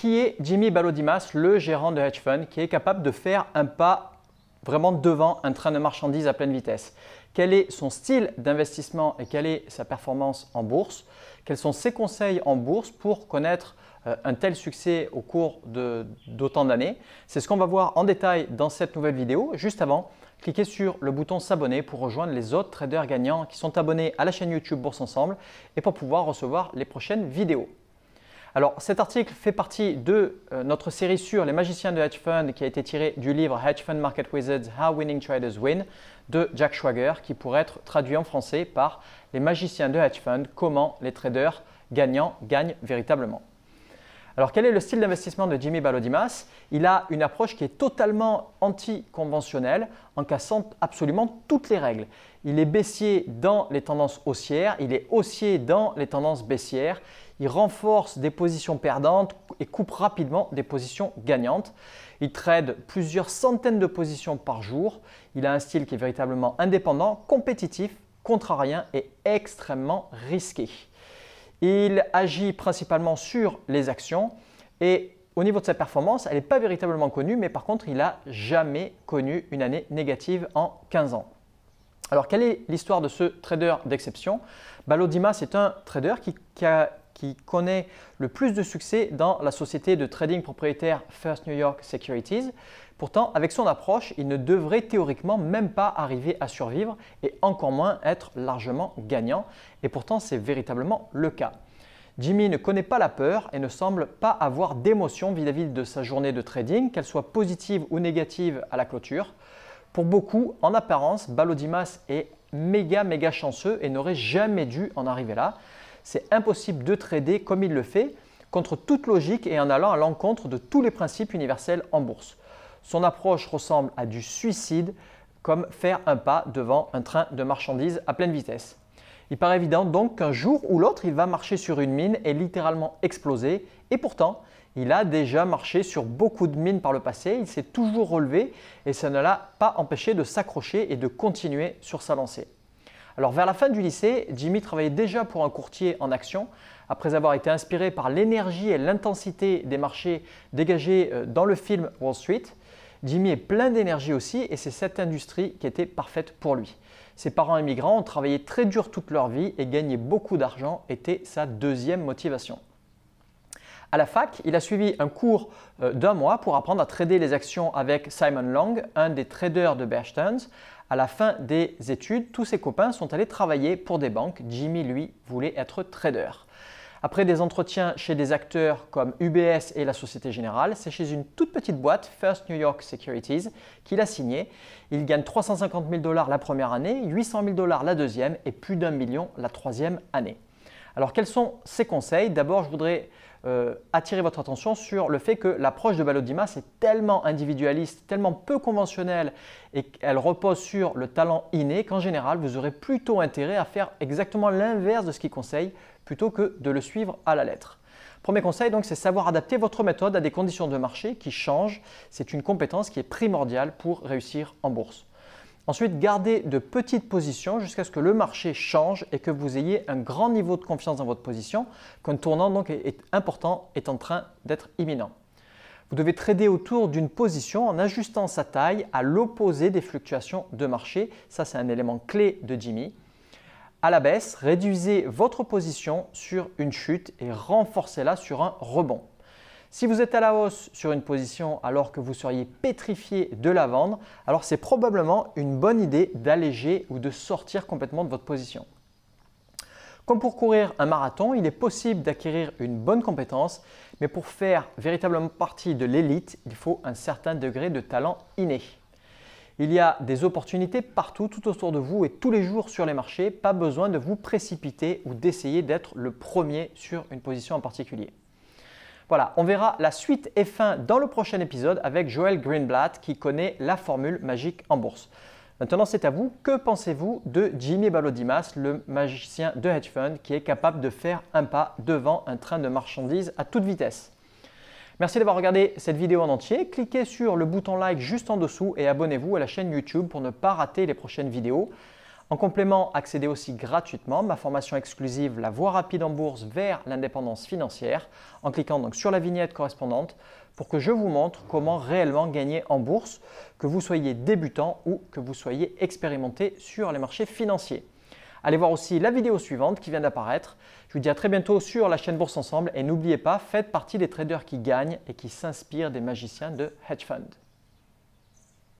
qui est Jimmy Balodimas, le gérant de hedge fund, qui est capable de faire un pas vraiment devant un train de marchandises à pleine vitesse? Quel est son style d'investissement et quelle est sa performance en bourse? Quels sont ses conseils en bourse pour connaître un tel succès au cours d'autant d'années? C'est ce qu'on va voir en détail dans cette nouvelle vidéo. Juste avant, cliquez sur le bouton s'abonner pour rejoindre les autres traders gagnants qui sont abonnés à la chaîne YouTube Bourse Ensemble et pour pouvoir recevoir les prochaines vidéos. Alors, cet article fait partie de notre série sur les magiciens de hedge fund qui a été tiré du livre Hedge Fund Market Wizards How Winning Traders Win de Jack Schwager, qui pourrait être traduit en français par les magiciens de hedge fund, comment les traders gagnants gagnent véritablement. Alors, quel est le style d'investissement de Jimmy Balodimas? Il a une approche qui est totalement anticonventionnelle en cassant absolument toutes les règles. Il est baissier dans les tendances haussières, il est haussier dans les tendances baissières, il renforce des positions perdantes et coupe rapidement des positions gagnantes. Il trade plusieurs centaines de positions par jour. Il a un style qui est véritablement indépendant, compétitif, contrarien et extrêmement risqué. Il agit principalement sur les actions et au niveau de sa performance, elle n'est pas véritablement connue, mais par contre, il n'a jamais connu une année négative en 15 ans. Alors, quelle est l'histoire de ce trader d'exception? Balodimas est un trader qui connaît le plus de succès dans la société de trading propriétaire First New York Securities. Pourtant, avec son approche, il ne devrait théoriquement même pas arriver à survivre et encore moins être largement gagnant. Et pourtant, c'est véritablement le cas. Jimmy ne connaît pas la peur et ne semble pas avoir d'émotion vis-à-vis de sa journée de trading, qu'elle soit positive ou négative à la clôture. Pour beaucoup, en apparence, Balodimas est méga chanceux et n'aurait jamais dû en arriver là. C'est impossible de trader comme il le fait, contre toute logique et en allant à l'encontre de tous les principes universels en bourse. Son approche ressemble à du suicide, comme faire un pas devant un train de marchandises à pleine vitesse. Il paraît évident donc qu'un jour ou l'autre, il va marcher sur une mine et littéralement exploser. Et pourtant, il a déjà marché sur beaucoup de mines par le passé, il s'est toujours relevé et ça ne l'a pas empêché de s'accrocher et de continuer sur sa lancée. Alors vers la fin du lycée, Jimmy travaillait déjà pour un courtier en actions après avoir été inspiré par l'énergie et l'intensité des marchés dégagés dans le film Wall Street. Jimmy est plein d'énergie aussi et c'est cette industrie qui était parfaite pour lui. Ses parents immigrants ont travaillé très dur toute leur vie et gagner beaucoup d'argent était sa deuxième motivation. À la fac, il a suivi un cours d'1 mois pour apprendre à trader les actions avec Simon Long, un des traders de Bear Stearns. À la fin des études, tous ses copains sont allés travailler pour des banques. Jimmy, lui, voulait être trader. Après des entretiens chez des acteurs comme UBS et la Société Générale, c'est chez une toute petite boîte, First New York Securities, qu'il a signé. Il gagne 350 000 $ la première année, 800 000 $ la deuxième et plus d'1 million la troisième année. Alors, quels sont ses conseils? D'abord, je voudrais attirer votre attention sur le fait que l'approche de Balodimas est tellement individualiste, tellement peu conventionnelle et qu'elle repose sur le talent inné qu'en général, vous aurez plutôt intérêt à faire exactement l'inverse de ce qu'il conseille plutôt que de le suivre à la lettre. Premier conseil, donc, c'est savoir adapter votre méthode à des conditions de marché qui changent. C'est une compétence qui est primordiale pour réussir en bourse. Ensuite, gardez de petites positions jusqu'à ce que le marché change et que vous ayez un grand niveau de confiance dans votre position, qu'un tournant donc est important, est en train d'être imminent. Vous devez trader autour d'une position en ajustant sa taille à l'opposé des fluctuations de marché. Ça, c'est un élément clé de Jimmy. À la baisse, réduisez votre position sur une chute et renforcez-la sur un rebond. Si vous êtes à la hausse sur une position alors que vous seriez pétrifié de la vendre, alors c'est probablement une bonne idée d'alléger ou de sortir complètement de votre position. Comme pour courir un marathon, il est possible d'acquérir une bonne compétence, mais pour faire véritablement partie de l'élite, il faut un certain degré de talent inné. Il y a des opportunités partout, tout autour de vous et tous les jours sur les marchés. Pas besoin de vous précipiter ou d'essayer d'être le premier sur une position en particulier. Voilà, on verra la suite et fin dans le prochain épisode avec Joel Greenblatt qui connaît la formule magique en bourse. Maintenant, c'est à vous. Que pensez-vous de Jimmy Balodimas, le magicien de hedge fund qui est capable de faire un pas devant un train de marchandises à toute vitesse? Merci d'avoir regardé cette vidéo en entier. Cliquez sur le bouton like juste en dessous et abonnez-vous à la chaîne YouTube pour ne pas rater les prochaines vidéos. En complément, accédez aussi gratuitement ma formation exclusive La voie rapide en bourse vers l'indépendance financière en cliquant donc sur la vignette correspondante pour que je vous montre comment réellement gagner en bourse, que vous soyez débutant ou que vous soyez expérimenté sur les marchés financiers. Allez voir aussi la vidéo suivante qui vient d'apparaître. Je vous dis à très bientôt sur la chaîne Bourse Ensemble et n'oubliez pas, faites partie des traders qui gagnent et qui s'inspirent des magiciens de hedge fund.